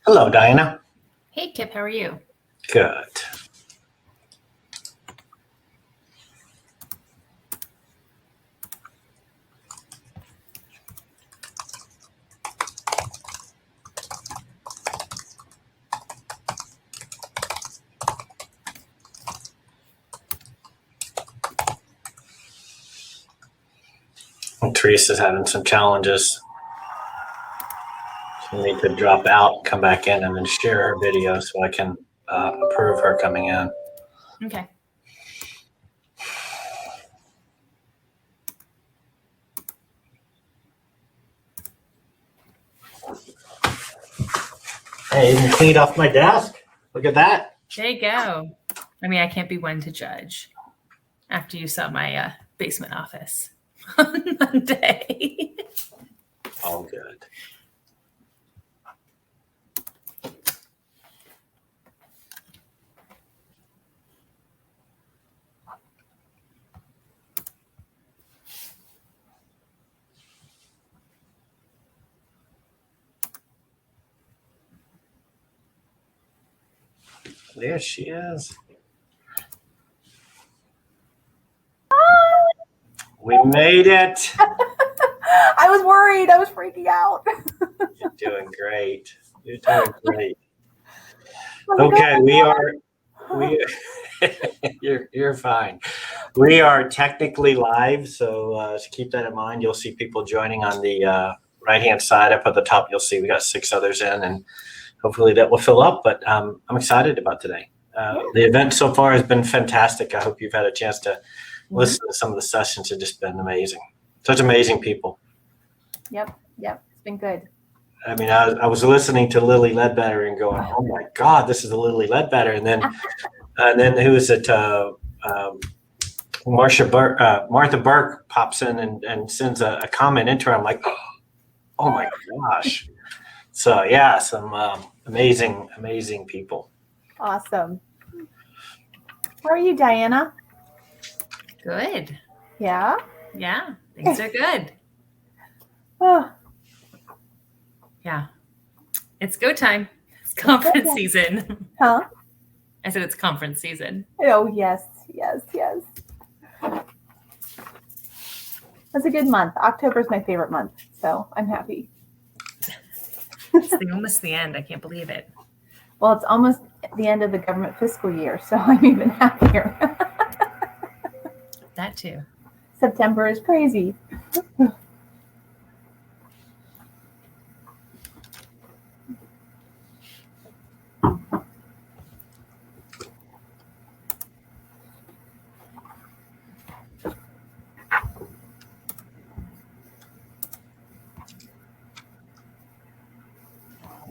Hello, Diana. Hey, Kip, how are you? Good. Threase is having some challenges. She'll need to drop out, come back in, and then share her video so I can approve her coming in. Okay. Hey, even cleaned off my desk. Look at that. There you go. I mean, I can't be one to judge after you saw my basement office on Monday. All good. There she is. We made it. I was worried. I was freaking out. You're doing great. You're doing great. Okay, you're fine. We are technically live, so keep that in mind. You'll see people joining on the right-hand side. Up at the top, you'll see we got 6 others in, and hopefully that will fill up. But I'm excited about today. The event so far has been fantastic. I hope you've had a chance to listen to some of the sessions. Have just been amazing. Such amazing people. Yep. It's been good. I mean, I was listening to Lily Ledbetter and going, "Oh my God, this is the Lily Ledbetter," and then who is it? Martha Burke pops in and sends a comment into her. I'm like, oh my gosh. So yeah, some amazing people. Awesome. How are you, Diana? Good. Yeah. Yeah, things are good. Oh, Yeah. It's go time. It's conference season. huh? I said it's conference season. Oh, yes. That's a good month. October's my favorite month, so I'm happy. It's almost the end. I can't believe it. Well, it's almost the end of the government fiscal year, so I'm even happier. That too. September is crazy.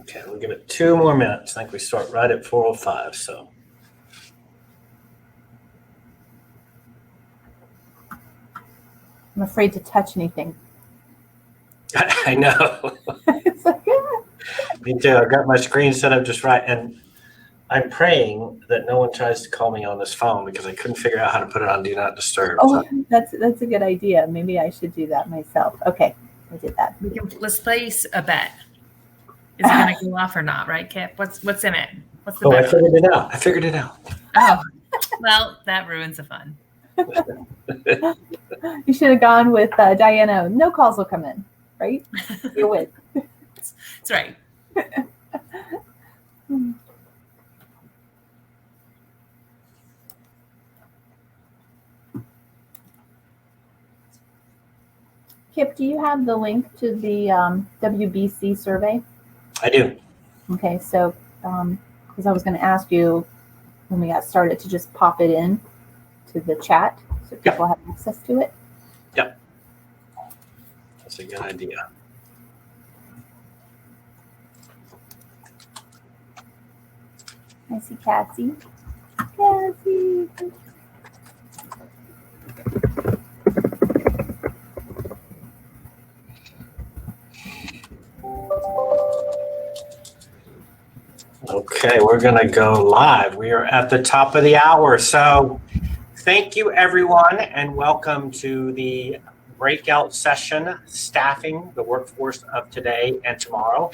Okay, we'll give it 2 more minutes. I think we start right at 4:05. So. I'm afraid to touch anything. I know. It's like, Me too. I've got my screen set up just right, and I'm praying that no one tries to call me on this phone because I couldn't figure out how to put it on Do Not Disturb. oh, that's a good idea. Maybe I should do that myself. Okay, I did that. Let's place a bet. Is it going to go off or not, right, Kip? What's in it? What's the Oh, bet? I figured it out. Oh, well, that ruins the fun. You should have gone with Diana. No calls will come in, right? You win. That's right. Kip, do you have the link to the WBC survey? I do. Okay, so because I was going to ask you when we got started to just pop it in to the chat so people have access to it. Yep. That's a good idea. I see Cassie. Cassie. Okay, we're going to go live. We are at the top of the hour. So thank you, everyone, and welcome to the breakout session, Staffing the Workforce of Today and Tomorrow.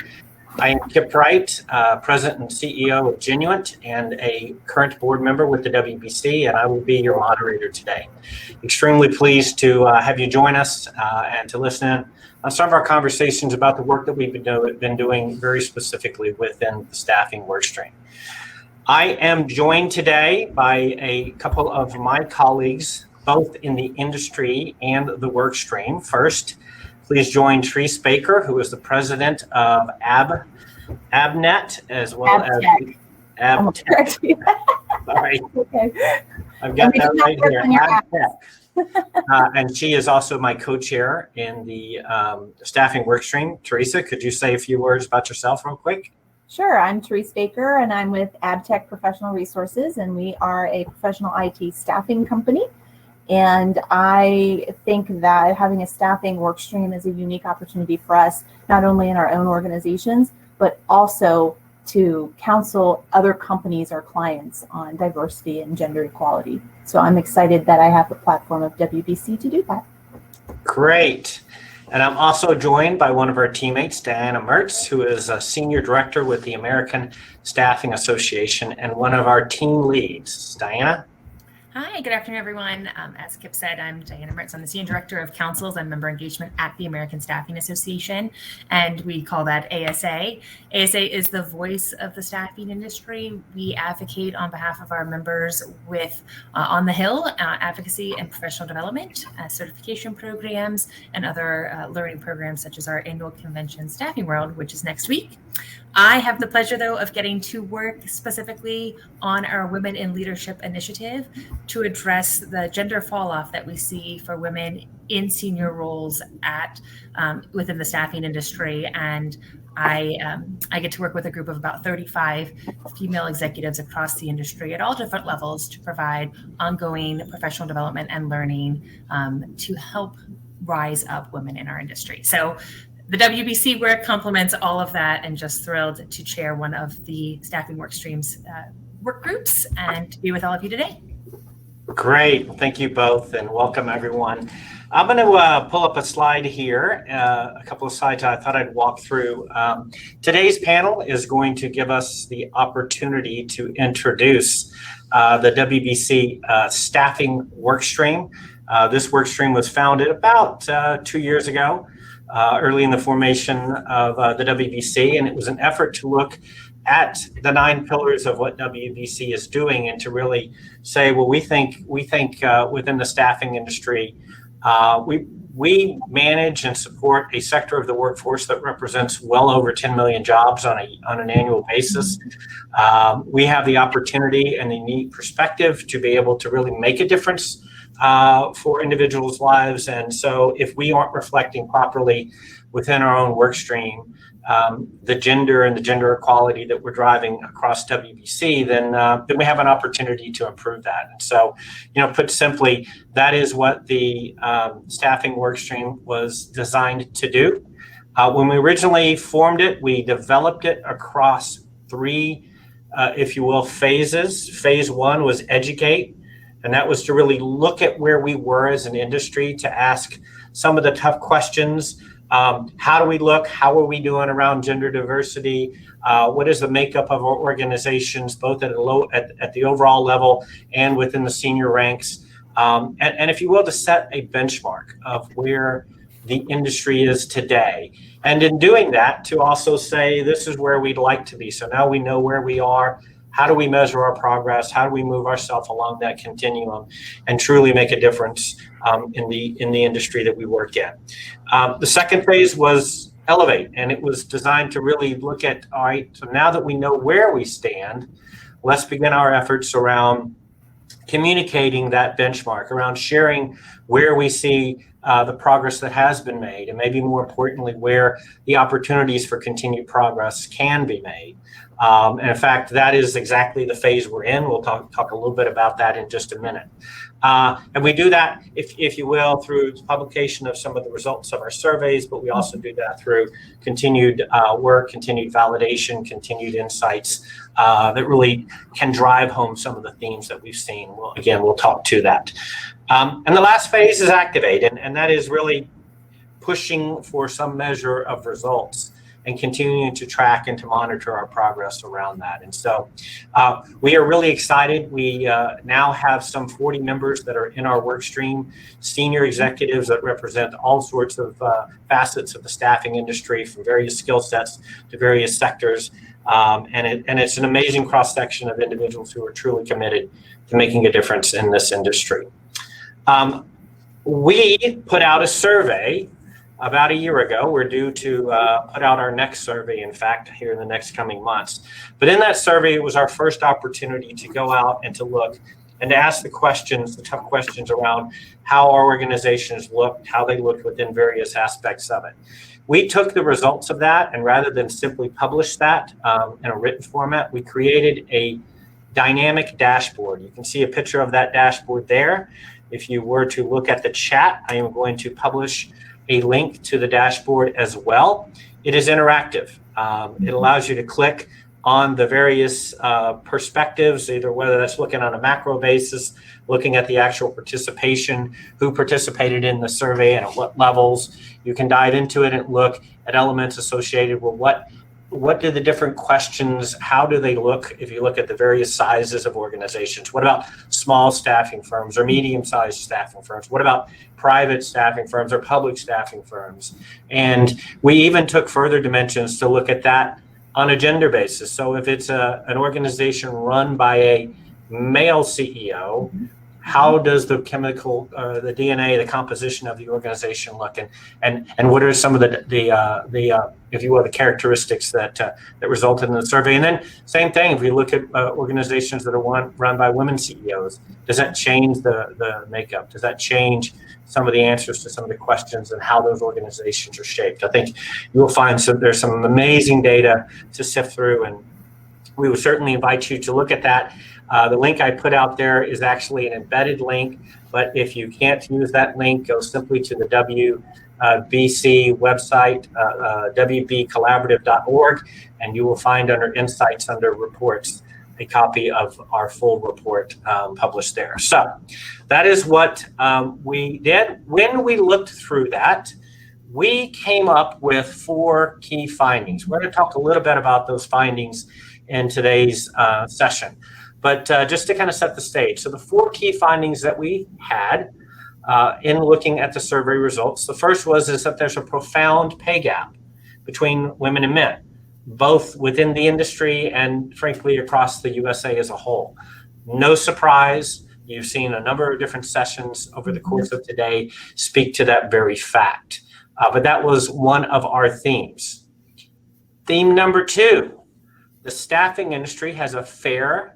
I am Kip Wright, President and CEO of Genuent and a current board member with the WBC, and I will be your moderator today. Extremely pleased to have you join us and to listen in on some of our conversations about the work that we've been doing very specifically within the Staffing Workstream. I am joined today by a couple of my colleagues, both in the industry and the workstream. First, please join Threase Baker, who is the president of ABNet, as well as ABTech. Sorry, Okay. I've got that right here, ABTech. And she is also my co-chair in the Staffing Workstream. Teresa, could you say a few words about yourself real quick? Sure. I'm Threase Baker, and I'm with ABTech Professional Resources, and we are a professional IT staffing company. And I think that having a staffing work stream is a unique opportunity for us, not only in our own organizations, but also to counsel other companies or clients on diversity and gender equality. So I'm excited that I have the platform of WBC to do that. Great. And I'm also joined by one of our teammates, Diana Mertz, who is a senior director with the American Staffing Association and one of our team leads. Diana? Hi, good afternoon, everyone. As Kip said, I'm Diana Mertz. I'm the Senior Director of Councils and Member Engagement at the American Staffing Association, and we call that ASA. ASA is the voice of the staffing industry. We advocate on behalf of our members with On the Hill advocacy and professional development, certification programs, and other learning programs such as our annual convention, Staffing World, which is next week. I have the pleasure, though, of getting to work specifically on our Women in Leadership initiative to address the gender fall-off that we see for women in senior roles at within the staffing industry. And I get to work with a group of about 35 female executives across the industry at all different levels to provide ongoing professional development and learning to help rise up women in our industry. So the WBC work complements all of that, and just thrilled to chair one of the Staffing Workstream's work groups and to be with all of you today. Great. Thank you both, and welcome everyone. I'm going to pull up a slide here, a couple of slides I thought I'd walk through. Today's panel is going to give us the opportunity to introduce the WBC Staffing Workstream. This workstream was founded about 2 years ago. Early in the formation of the WBC, and it was an effort to look at the 9 pillars of what WBC is doing and to really say, well, we think within the staffing industry, we manage and support a sector of the workforce that represents well over 10 million jobs on an annual basis. We have the opportunity and the unique perspective to be able to really make a difference for individuals' lives. And so if we aren't reflecting properly within our own work stream, the gender and the gender equality that we're driving across WBC, then we have an opportunity to improve that. And so, put simply, that is what the staffing work stream was designed to do. When we originally formed it, we developed it across 3, if you will, phases. Phase 1 was educate. And that was to really look at where we were as an industry, to ask some of the tough questions. How do we look? How are we doing around gender diversity? What is the makeup of our organizations, both at the overall level and within the senior ranks? And if you will, to set a benchmark of where the industry is today. And in doing that, to also say, this is where we'd like to be. So now we know where we are. How do we measure our progress? How do we move ourselves along that continuum and truly make a difference in the industry that we work in? The second phase was elevate, and it was designed to really look at, all right, so now that we know where we stand, let's begin our efforts around communicating that benchmark, around sharing where we see the progress that has been made, and maybe more importantly, where the opportunities for continued progress can be made. And in fact, that is exactly the phase we're in. We'll talk a little bit about that in just a minute. And we do that, if you will, through publication of some of the results of our surveys, but we also do that through continued work, continued validation, continued insights that really can drive home some of the themes that we've seen. Well, again, we'll talk to that. And the last phase is activate, and that is really pushing for some measure of results and continuing to track and to monitor our progress around that. And so we are really excited. We now have some 40 members that are in our work stream, senior executives that represent all sorts of facets of the staffing industry, from various skill sets to various sectors. And it's an amazing cross-section of individuals who are truly committed to making a difference in this industry. We put out a survey about a year ago. We're due to put out our next survey, in fact, here in the next coming months. But in that survey, it was our first opportunity to go out and to look and to ask the questions, the tough questions around how our organizations looked, how they looked within various aspects of it. We took the results of that, and rather than simply publish that in a written format, we created a dynamic dashboard. You can see a picture of that dashboard there. If you were to look at the chat, I am going to publish a link to the dashboard as well. It is interactive. It allows you to click on the various perspectives, either whether that's looking on a macro basis, looking at the actual participation, who participated in the survey and at what levels. You can dive into it and look at elements associated with what do the different questions, how do they look if you look at the various sizes of organizations? What about small staffing firms or medium-sized staffing firms? What about private staffing firms or public staffing firms? And we even took further dimensions to look at that on a gender basis. So if it's an organization run by a male CEO, how does the chemical, the DNA, the composition of the organization look, and what are some of the if you will, the characteristics that resulted in the survey? And then same thing, if we look at organizations that are run by women CEOs, does that change the makeup? Does that change some of the answers to some of the questions and how those organizations are shaped? I think you will find there's some amazing data to sift through, and we would certainly invite you to look at that. The link I put out there is actually an embedded link, but if you can't use that link, go simply to the WBC website, wbcollaborative.org, and you will find under Insights, under Reports, a copy of our full report published there. So that is what we did. When we looked through that, we came up with 4 key findings. We're going to talk a little bit about those findings in today's session. But just to kind of set the stage, so the 4 key findings that we had in looking at the survey results, the first is that there's a profound pay gap between women and men, both within the industry and frankly across the USA as a whole. No surprise, you've seen a number of different sessions over the course of today speak to that very fact. But that was one of our themes. Theme number 2, the staffing industry has a fair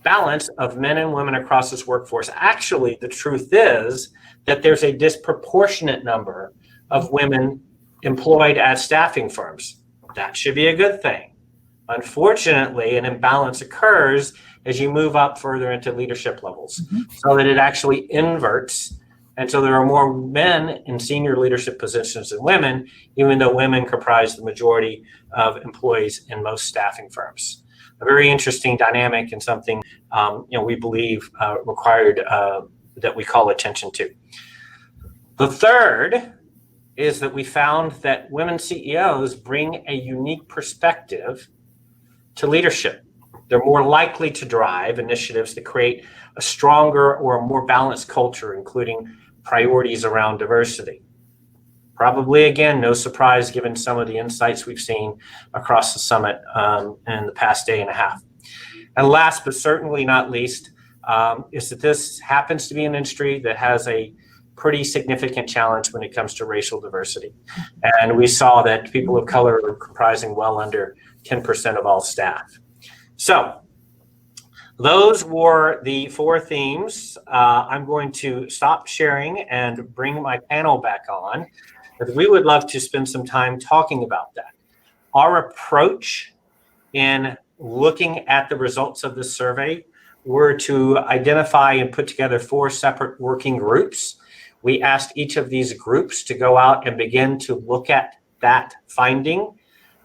balance of men and women across this workforce. Actually, the truth is that there's a disproportionate number of women employed at staffing firms. That should be a good thing. Unfortunately, an imbalance occurs as you move up further into leadership levels, so that it actually inverts. And so there are more men in senior leadership positions than women, even though women comprise the majority of employees in most staffing firms. A very interesting dynamic and something we believe required that we call attention to. The third is that we found that women CEOs bring a unique perspective to leadership. They're more likely to drive initiatives to create a stronger or a more balanced culture, including priorities around diversity. Probably, again, no surprise given some of the insights we've seen across the summit in the past day and a half. And last but certainly not least is that this happens to be an industry that has a pretty significant challenge when it comes to racial diversity. And we saw that people of color are comprising well under 10% of all staff. So those were the 4 themes. I'm going to stop sharing and bring my panel back on, because we would love to spend some time talking about that. Our approach in looking at the results of this survey were to identify and put together 4 separate working groups. We asked each of these groups to go out and begin to look at that finding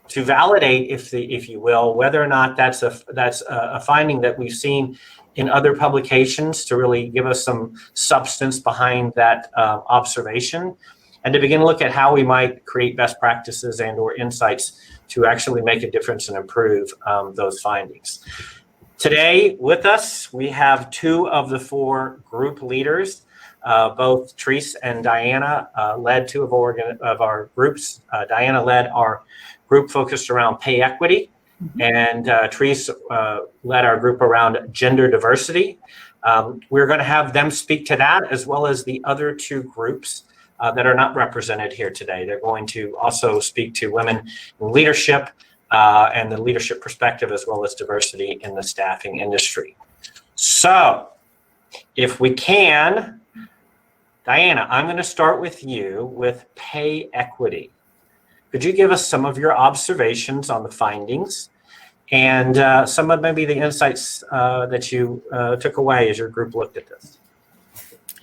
to validate, if you will, whether or not that's a finding that we've seen in other publications, to really give us some substance behind that observation, and to begin to look at how we might create best practices and or insights to actually make a difference and improve those findings. Today with us, we have 2 of the 4 group leaders. Both Threase and Diana led 2 of our groups. Diana led our group focused around pay equity, and Threase led our group around gender diversity. We're going to have them speak to that, as well as the other 2 groups that are not represented here today. They're going to also speak to women in leadership and the leadership perspective, as well as diversity in the staffing industry. So if we can, Diana, I'm going to start with you with pay equity. Could you give us some of your observations on the findings and some of maybe the insights that you took away as your group looked at this?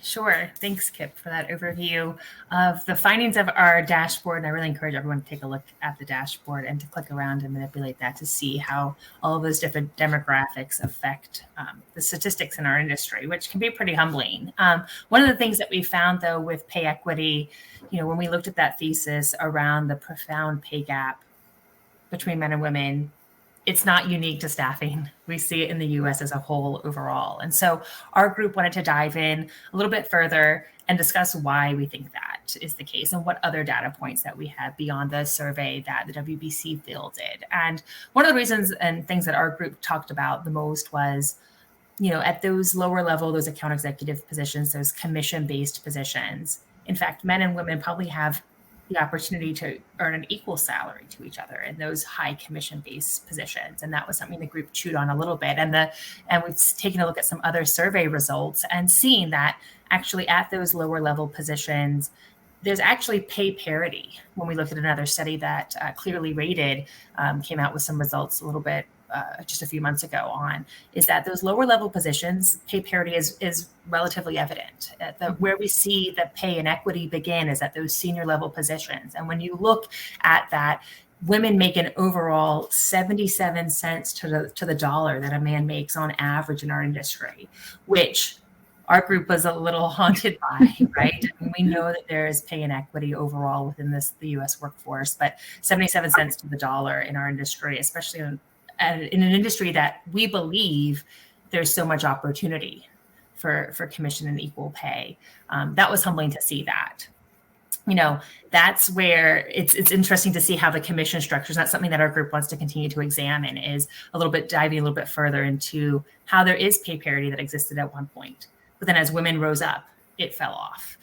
Sure. Thanks, Kip, for that overview of the findings of our dashboard. And I really encourage everyone to take a look at the dashboard and to click around and manipulate that to see how all of those different demographics affect the statistics in our industry, which can be pretty humbling. One of the things that we found, though, with pay equity, when we looked at that thesis around the profound pay gap between men and women, it's not unique to staffing. We see it in the US as a whole overall. And so our group wanted to dive in a little bit further and discuss why we think that is the case and what other data points that we have beyond the survey that the WBC fielded. And one of the reasons and things that our group talked about the most was, at those lower level, those account executive positions, those commission-based positions, in fact, men and women probably have the opportunity to earn an equal salary to each other in those high commission-based positions. And that was something the group chewed on a little bit. And we've taken a look at some other survey results and seen that actually at those lower level positions, there's actually pay parity. When we look at another study that Clearly Rated came out with some results a little bit just a few months ago on, is that those lower level positions, pay parity is relatively evident. Where we see the pay inequity begin is at those senior level positions. And when you look at that, women make an overall 77 cents to the dollar that a man makes on average in our industry, which our group was a little haunted by, right? And we know that there is pay inequity overall within the U.S. workforce, but 77 cents to the dollar in our industry, especially in an industry that we believe there's so much opportunity for commission and equal pay. That was humbling to see that. That's where it's interesting to see how the commission structure is not something that our group wants to continue to examine, is a little bit diving a little bit further into how there is pay parity that existed at one point. But then as women rose up, it fell off.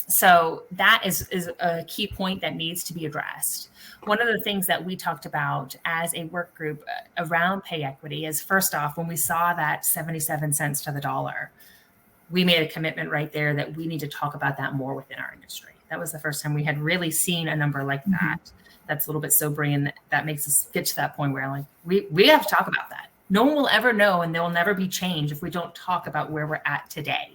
So that is a key point that needs to be addressed. One of the things that we talked about as a work group around pay equity is, first off, when we saw that 77 cents to the dollar, we made a commitment right there that we need to talk about that more within our industry. That was the first time we had really seen a number like that. That's a little bit sobering, and that makes us get to that point where we have to talk about that. No one will ever know, and there will never be change if we don't talk about where we're at today.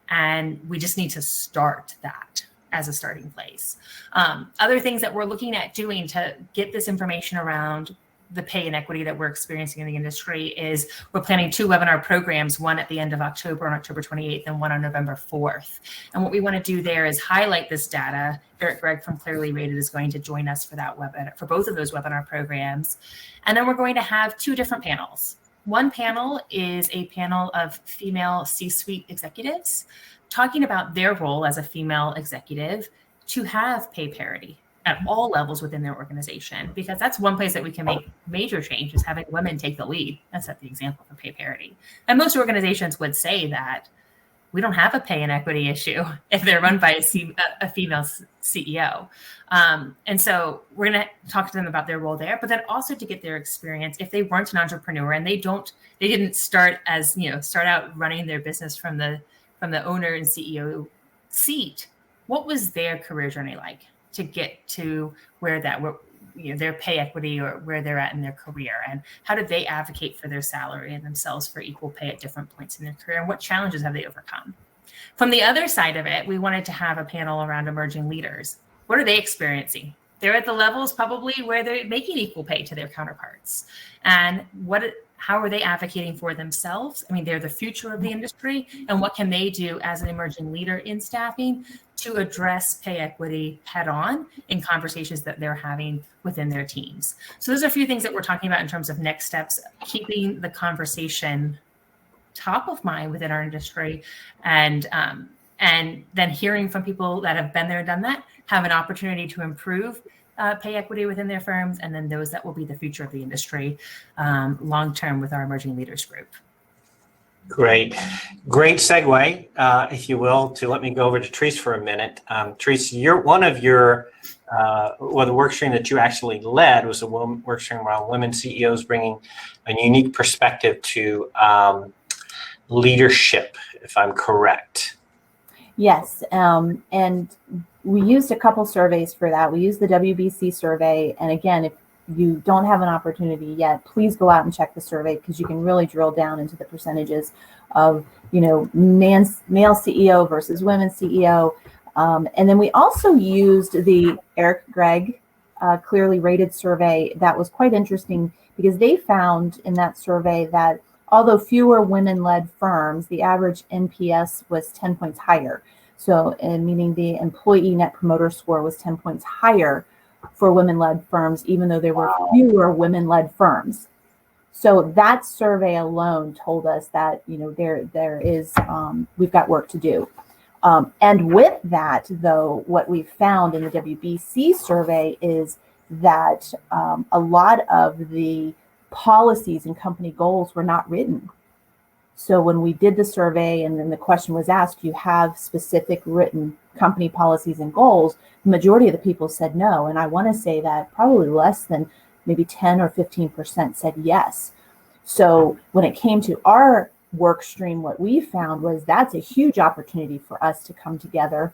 And we just need to start that as a starting place. Other things that we're looking at doing to get this information around the pay inequity that we're experiencing in the industry is we're planning 2 webinar programs, one at the end of October on October 28th and one on November 4th. And what we want to do there is highlight this data. Eric Gregg from Clearly Rated is going to join us for that webinar, for both of those webinar programs. And then we're going to have 2 different panels. One panel is a panel of female C-suite executives talking about their role as a female executive to have pay parity at all levels within their organization, because that's one place that we can make major change, is having women take the lead and set the example for pay parity. And most organizations would say that we don't have a pay inequity issue if they're run by a female CEO. And so we're going to talk to them about their role there, but then also to get their experience if they weren't an entrepreneur and they didn't start out running their business from the owner and CEO seat. What was their career journey like to get to where their pay equity or where they're at in their career, and how do they advocate for their salary and themselves for equal pay at different points in their career, and what challenges have they overcome. From the other side of it, we wanted to have a panel around emerging leaders. What are they experiencing? They're at the levels probably where they're making equal pay to their counterparts. And how are they advocating for themselves? I mean, they're the future of the industry. And what can they do as an emerging leader in staffing to address pay equity head on in conversations that they're having within their teams? So those are a few things that we're talking about in terms of next steps, keeping the conversation top of mind within our industry, and then hearing from people that have been there and done that, have an opportunity to improve pay equity within their firms, and then those that will be the future of the industry long-term with our emerging leaders group. Great segue, if you will, to let me go over to Threase for a minute. Threase, the work stream that you actually led was a work stream around women CEOs bringing a unique perspective to leadership, if I'm correct. Yes, and we used a couple surveys for that. We used the WBC survey, and again, if you don't have an opportunity yet, please go out and check the survey, because you can really drill down into the percentages of male CEO versus women CEO. And then we also used the Eric Gregg clearly rated survey. That was quite interesting, because they found in that survey that although fewer women-led firms, the average NPS was 10 points higher. So, meaning the employee net promoter score was 10 points higher for women-led firms, even though there were fewer women-led firms. So that survey alone told us that there is we've got work to do. And with that, though, what we found in the WBC survey is that a lot of the policies and company goals were not written. So when we did the survey and then the question was asked, do you have specific written company policies and goals? The majority of the people said no. And I want to say that probably less than maybe 10 or 15% said yes. So when it came to our work stream, what we found was that's a huge opportunity for us to come together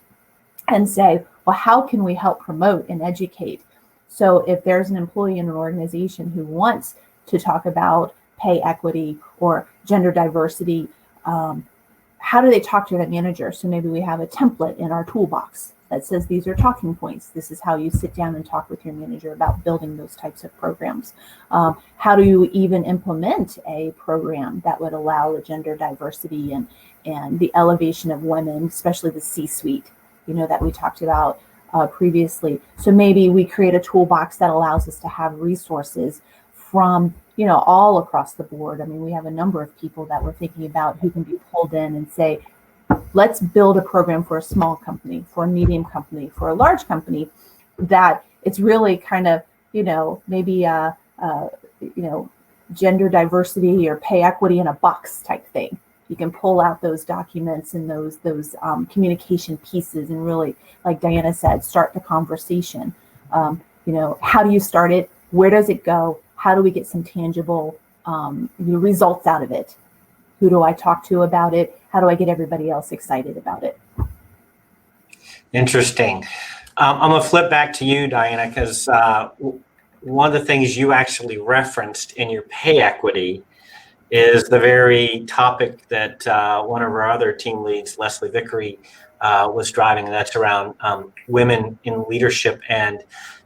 and say, well, how can we help promote and educate? So if there's an employee in an organization who wants to talk about pay equity or gender diversity, how do they talk to that manager? So maybe we have a template in our toolbox that says these are talking points. This is how you sit down and talk with your manager about building those types of programs. How do you even implement a program that would allow the gender diversity and the elevation of women, especially the C-suite, that we talked about previously. So maybe we create a toolbox that allows us to have resources from all across the board. I mean, we have a number of people that we're thinking about who can be pulled in and say, let's build a program for a small company, for a medium company, for a large company, that it's really kind of, maybe gender diversity or pay equity in a box type thing. You can pull out those documents and those communication pieces and really, like Diana said, start the conversation. How do you start it? Where does it go? How do we get some tangible results out of it? Who do I talk to about it? How do I get everybody else excited about it? Interesting. I'm going to flip back to you, Diana, because one of the things you actually referenced in your pay equity is the very topic that one of our other team leads, Leslie Vickery, was driving, and that's around women in leadership and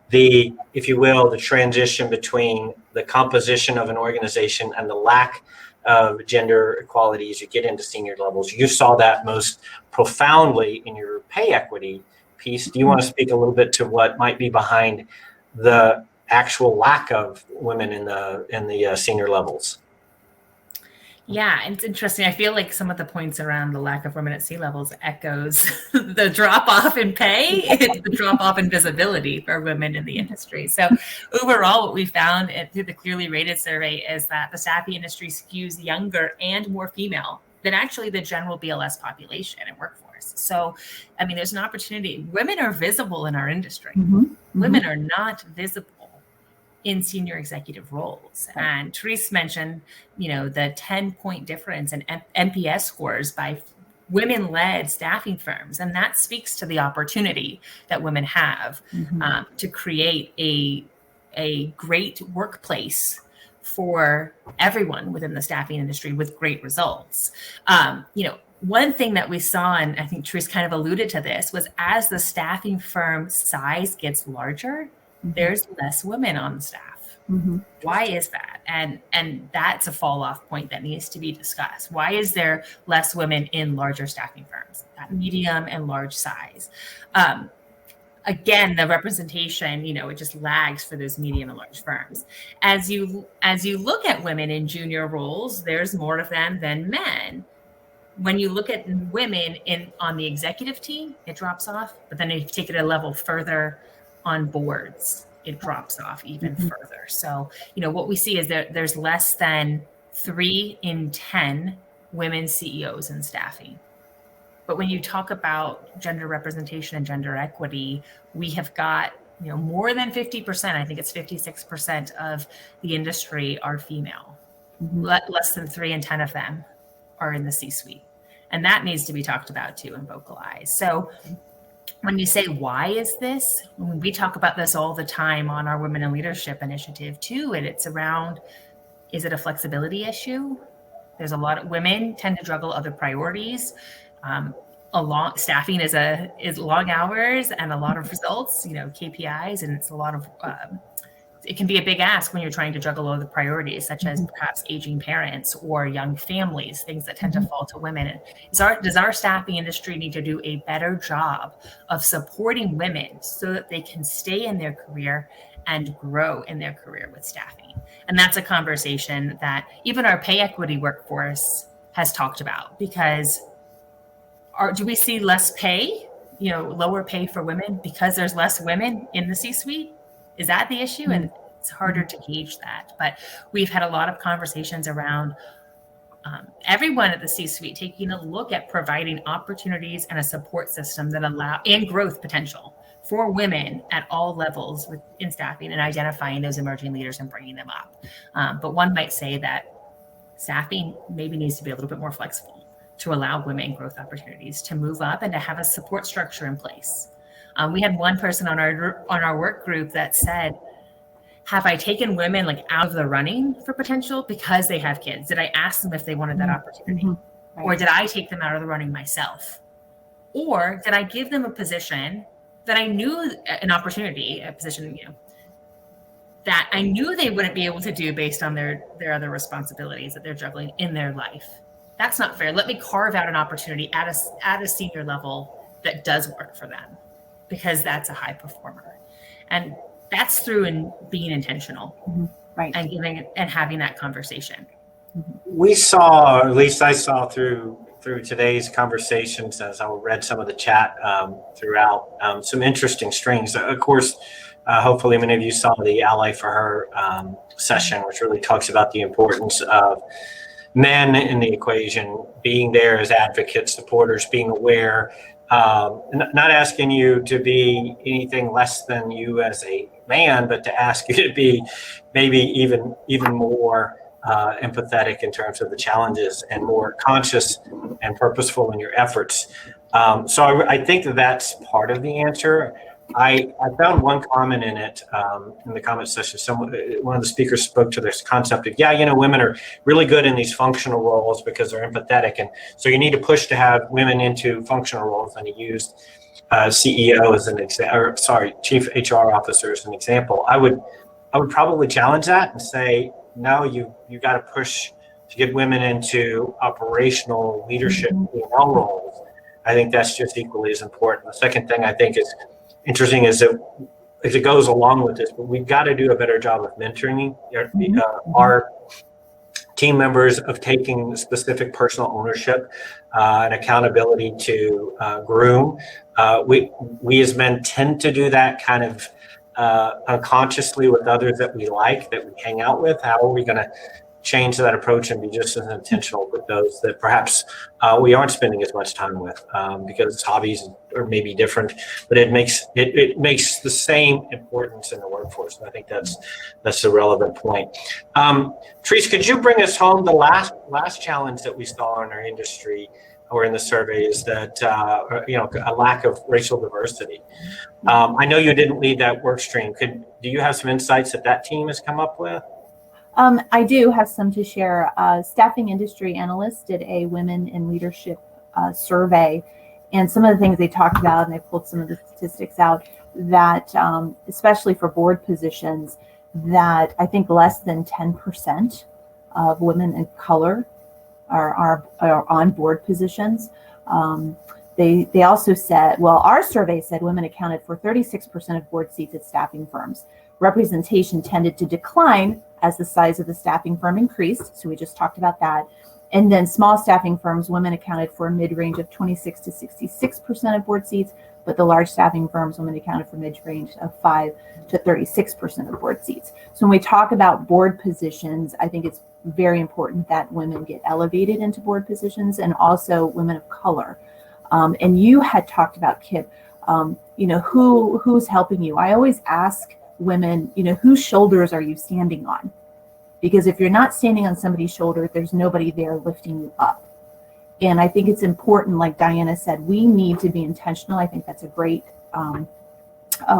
the, if you will, the transition between the composition of an organization and the lack of gender equality as you get into senior levels. You saw that most profoundly in your pay equity piece. Do you want to speak a little bit to what might be behind the actual lack of women in the senior levels? Yeah, and it's interesting. I feel like some of the points around the lack of women at C-levels echoes the drop-off in pay, the drop-off in visibility for women in the industry. So overall, what we found through the Clearly Rated survey is that the staffing industry skews younger and more female than actually the general BLS population and workforce. So, I mean, there's an opportunity. Women are visible in our industry. Mm-hmm. Women are not visible in senior executive roles. And Threase mentioned, the 10-point difference in NPS scores by women-led staffing firms. And that speaks to the opportunity that women have to create a great workplace for everyone within the staffing industry with great results. One thing that we saw, and I think Threase kind of alluded to this, was as the staffing firm size gets larger, there's less women on the staff. Why is that? And that's a fall off point that needs to be discussed. Why is there less women in larger staffing firms, that medium and large size? Again, the representation, it just lags for those medium and large firms. As you look at women in junior roles, there's more of them than men. When you look at women on the executive team, it drops off. But then if you take it a level further on boards, it drops off even further. So, what we see is that there's less than 3 in 10 women CEOs in staffing. But when you talk about gender representation and gender equity, we have got, more than 50%, I think it's 56% of the industry are female. Less than 3 in 10 of them are in the C-suite. And that needs to be talked about too and vocalized. So when you say, why is this? We talk about this all the time on our Women in Leadership initiative too. And it's around, is it a flexibility issue? There's a lot of women tend to juggle other priorities. Staffing is long hours and a lot of results, KPIs, and it's a lot of, it can be a big ask when you're trying to juggle other priorities, such as perhaps aging parents or young families, things that tend to fall to women. Does our staffing industry need to do a better job of supporting women so that they can stay in their career and grow in their career with staffing? And that's a conversation that even our pay equity workforce has talked about, because do we see less pay, lower pay for women because there's less women in the C-suite? Is that the issue? And it's harder to gauge that. But we've had a lot of conversations around everyone at the C-suite taking a look at providing opportunities and a support system that allow and growth potential for women at all levels in staffing, and identifying those emerging leaders and bringing them up. But one might say that staffing maybe needs to be a little bit more flexible to allow women growth opportunities to move up and to have a support structure in place. We had one person on our work group that said, have I taken women out of the running for potential because they have kids? Did I ask them if they wanted that opportunity? Right. Or did I take them out of the running myself? Or did I give them a position that I knew, a position, that I knew they wouldn't be able to do based on their other responsibilities that they're juggling in their life? That's not fair. Let me carve out an opportunity at a senior level that does work for them, because that's a high performer. And that's through being intentional, right? And giving and having that conversation. We saw, or at least I saw through today's conversations, as I read some of the chat throughout, some interesting strings. Of course, hopefully many of you saw the Ally for Her session, which really talks about the importance of men in the equation, being there as advocates, supporters, being aware, not asking you to be anything less than you as a man, but to ask you to be maybe even more empathetic in terms of the challenges, and more conscious and purposeful in your efforts. So I think that's part of the answer. I found one comment in it, in the comment session. One of the speakers spoke to this concept of, women are really good in these functional roles because they're empathetic, and so you need to push to have women into functional roles. And he used CEO as an example, chief HR officer as an example. I would probably challenge that and say, no, you got to push to get women into operational leadership roles. I think that's just equally as important. The second thing I think is interesting is that, as it goes along with this, but we've got to do a better job of mentoring our team members, of taking specific personal ownership and accountability to groom. We as men tend to do that kind of unconsciously with others that we like, that we hang out with. How are we going to change that approach and be just as intentional with those that perhaps we aren't spending as much time with, because hobbies are maybe different, but it makes the same importance in the workforce. And I think that's a relevant point. Threase, could you bring us home the last challenge that we saw in our industry or in the survey is that, a lack of racial diversity. I know you didn't lead that work stream. Do you have some insights that team has come up with? I do have some to share. Staffing industry analysts did a women in leadership survey, and some of the things they talked about, and I pulled some of the statistics out, that especially for board positions, that I think less than 10% of women of color are on board positions. They also said, well, our survey said women accounted for 36% of board seats at staffing firms. Representation tended to decline as the size of the staffing firm increased. So we just talked about that. And then small staffing firms, women accounted for a mid-range of 26 to 66% of board seats, but the large staffing firms, women accounted for mid-range of 5 to 36% of board seats. So when we talk about board positions, I think it's very important that women get elevated into board positions, and also women of color. And you had talked about, Kip, who's helping you. I always ask women, whose shoulders are you standing on? Because if you're not standing on somebody's shoulder, there's nobody there lifting you up. And I think it's important, like Diana said, we need to be intentional. I think that's a great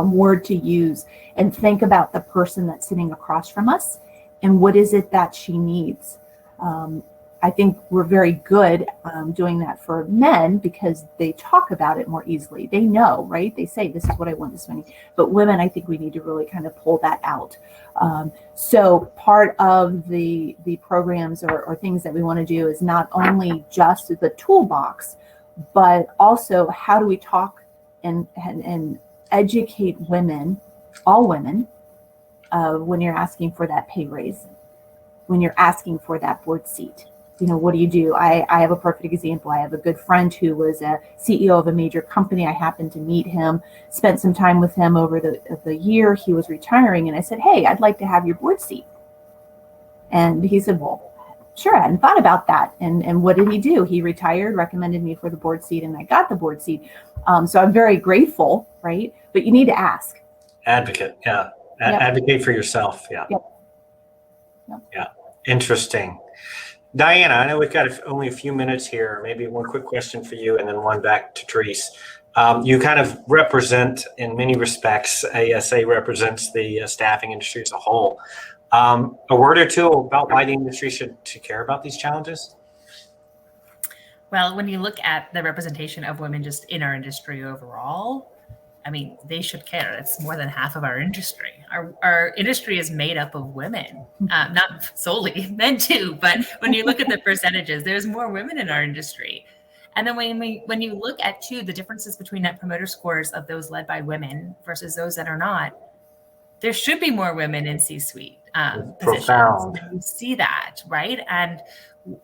word to use, and think about the person that's sitting across from us and what is it that she needs. I think we're very good doing that for men because they talk about it more easily. They know, right? They say, this is what I want, this many. But women, I think we need to really kind of pull that out. So part of the programs or things that we want to do is not only just the toolbox, but also how do we talk and educate women, all women, when you're asking for that pay raise, when you're asking for that board seat. What do you do? I have a perfect example. I have a good friend who was a CEO of a major company. I happened to meet him, spent some time with him over the year he was retiring. And I said, hey, I'd like to have your board seat. And he said, well, sure, I hadn't thought about that. And what did he do? He retired, recommended me for the board seat, and I got the board seat. So I'm very grateful, right? But you need to ask. Advocate, yeah. Yep. Advocate for yourself, yeah. Yep. Yeah, interesting. Diana, I know we've got only a few minutes here. Maybe one quick question for you and then one back to Threase. You kind of represent, in many respects, ASA represents the staffing industry as a whole. A word or two about why the industry should care about these challenges? Well, when you look at the representation of women just in our industry overall, I mean, they should care. It's more than half of our industry. Our industry is made up of women, not solely, men too. But when you look at the percentages, there's more women in our industry. And then when you look at too the differences between net promoter scores of those led by women versus those that are not, there should be more women in C-suite positions. And you see that, right? And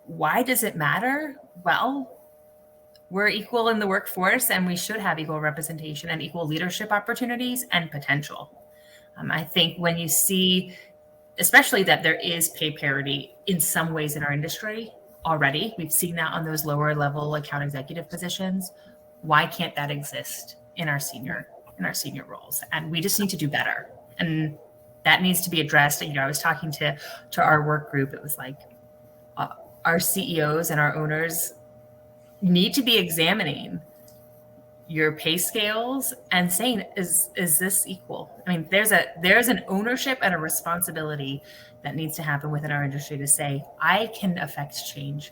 why does it matter? Well, we're equal in the workforce, and we should have equal representation and equal leadership opportunities and potential. I think when you see, especially that there is pay parity in some ways in our industry already, we've seen that on those lower level account executive positions. Why can't that exist in our senior roles? And we just need to do better. And that needs to be addressed. I was talking to our work group. It was like our CEOs and our owners need to be examining your pay scales and saying, is this equal? I mean, there's an ownership and a responsibility that needs to happen within our industry to say, I can affect change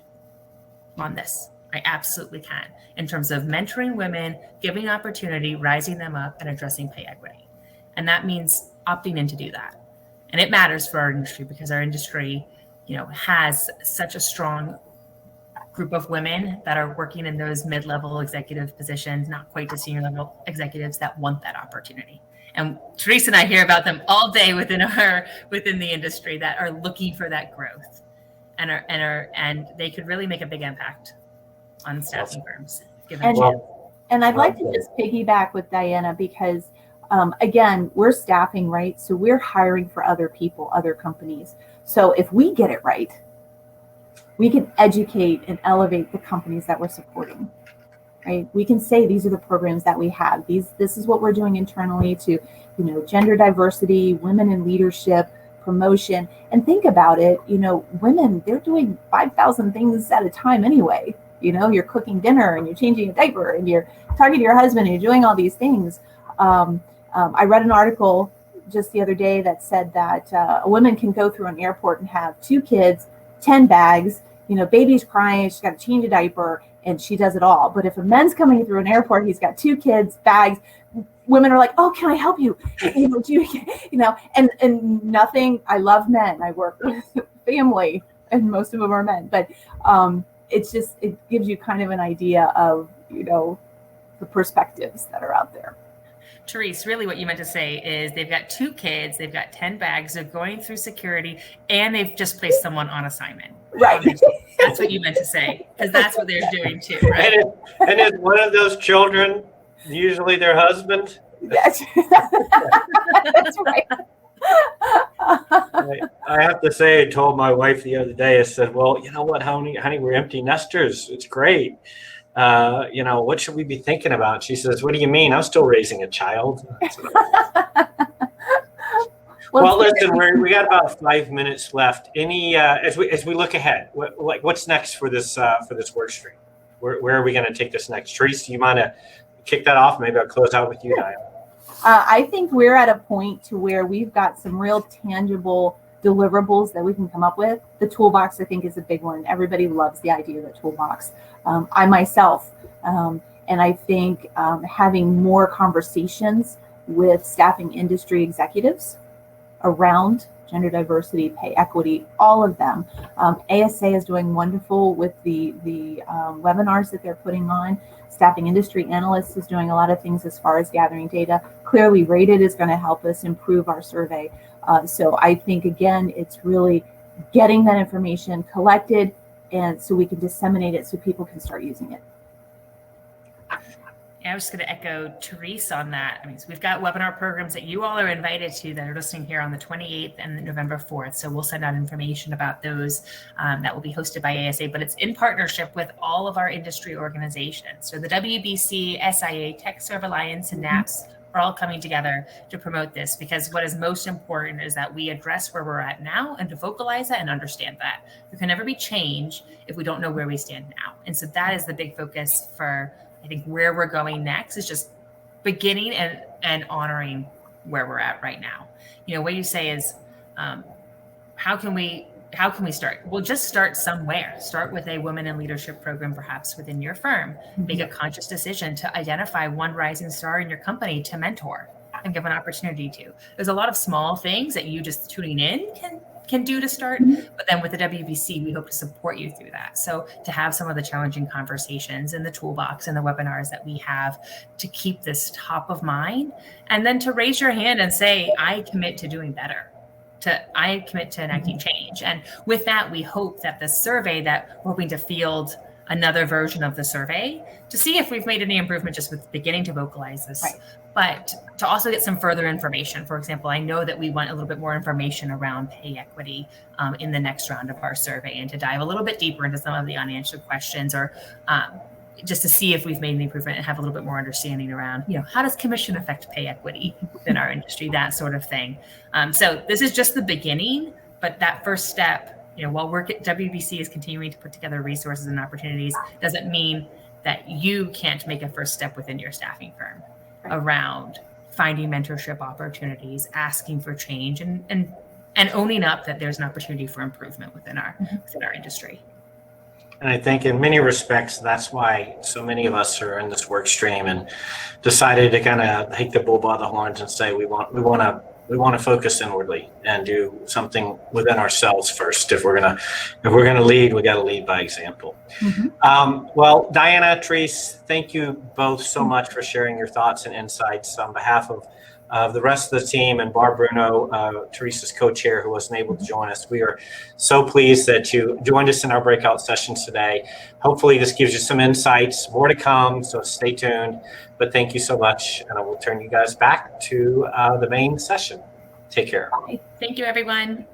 on this. I absolutely can, in terms of mentoring women, giving opportunity, rising them up, and addressing pay equity. And that means opting in to do that. And it matters for our industry because our industry, has such a strong group of women that are working in those mid-level executive positions, not quite to senior level executives, that want that opportunity. And Threase and I hear about them all day within the industry that are looking for that growth, and they could really make a big impact on staffing firms. And I'd like to just piggyback with Diana because again, we're staffing, right? So we're hiring for other people, other companies. So if we get it right, we can educate and elevate the companies that we're supporting, right? We can say these are the programs that we have. This is what we're doing internally to, gender diversity, women in leadership, promotion. And think about it, women, they're doing 5,000 things at a time anyway. You're cooking dinner and you're changing a diaper and you're talking to your husband and you're doing all these things. I read an article just the other day that said that a woman can go through an airport and have 2 kids, 10 bags, baby's crying, she's got to change a diaper, and she does it all. But if a man's coming through an airport, he's got 2 kids, bags, women are like, oh, can I help you? And nothing, I love men. I work with family and most of them are men, but it gives you kind of an idea of, the perspectives that are out there. Threase, really what you meant to say is they've got 2 kids, they've got 10 bags, they're going through security, and they've just placed someone on assignment. Right. That's what you meant to say, because that's what they're doing too, right? And is one of those children usually their husband? That's right. I have to say, I told my wife the other day, I said, well, you know what, honey, we're empty nesters. It's great. What should we be thinking about? She says, what do you mean? I'm still raising a child. Well, listen, we got about 5 minutes left. Any as we look ahead, what's next for this work stream? Where are we going to take this next? Threase, do you mind to kick that off? Maybe I'll close out with you, Diana. I think we're at a point to where we've got some real tangible deliverables that we can come up with. The toolbox, I think, is a big one. Everybody loves the idea of the toolbox. I myself, and I think having more conversations with staffing industry executives around gender diversity, pay equity, all of them. ASA is doing wonderful with the webinars that they're putting on. Staffing industry analysts is doing a lot of things as far as gathering data. Clearly Rated is going to help us improve our survey. So I think, again, it's really getting that information collected and so we can disseminate it so people can start using it. Yeah, I was just going to echo Threase on that. I mean, so we've got webinar programs that you all are invited to that are listening here on the 28th and November 4th. So we'll send out information about those that will be hosted by ASA, but it's in partnership with all of our industry organizations. So the WBC, SIA, Tech Serve Alliance, and NAPS are all coming together to promote this, because what is most important is that we address where we're at now and to vocalize that and understand that. There can never be change if we don't know where we stand now. And so that is the big focus for, I think, where we're going next, is just beginning and honoring where we're at right now. What you say is, how can we start? Well, just start somewhere. Start with a women in leadership program, perhaps within your firm. Make a conscious decision to identify one rising star in your company to mentor and give an opportunity to. There's a lot of small things that you just tuning in can do to start, but then with the WBC, we hope to support you through that. So to have some of the challenging conversations in the toolbox and the webinars that we have to keep this top of mind, and then to raise your hand and say, I commit to doing better. I commit to enacting change. And with that, we hope that the survey that we're hoping to field another version of the survey to see if we've made any improvement just with beginning to vocalize this, right, but to also get some further information. For example, I know that we want a little bit more information around pay equity in the next round of our survey, and to dive a little bit deeper into some of the unanswered questions, or just to see if we've made an improvement and have a little bit more understanding around, how does commission affect pay equity in our industry, that sort of thing. So this is just the beginning, but that first step, while WBC is continuing to put together resources and opportunities, doesn't mean that you can't make a first step within your staffing firm around finding mentorship opportunities, asking for change, and owning up that there's an opportunity for improvement within our industry. And I think in many respects, that's why so many of us are in this work stream and decided to kind of take the bull by the horns and say we want to focus inwardly and do something within ourselves first. If we're gonna lead, we got to lead by example. Well, Diana, Threase, thank you both so much for sharing your thoughts and insights on behalf of the rest of the team, and Barb Bruno, Therese's co-chair, who wasn't able to join us. We are so pleased that you joined us in our breakout sessions today. Hopefully this gives you some insights, more to come, so stay tuned. But thank you so much, and I will turn you guys back to the main session. Take care. Thank you, everyone.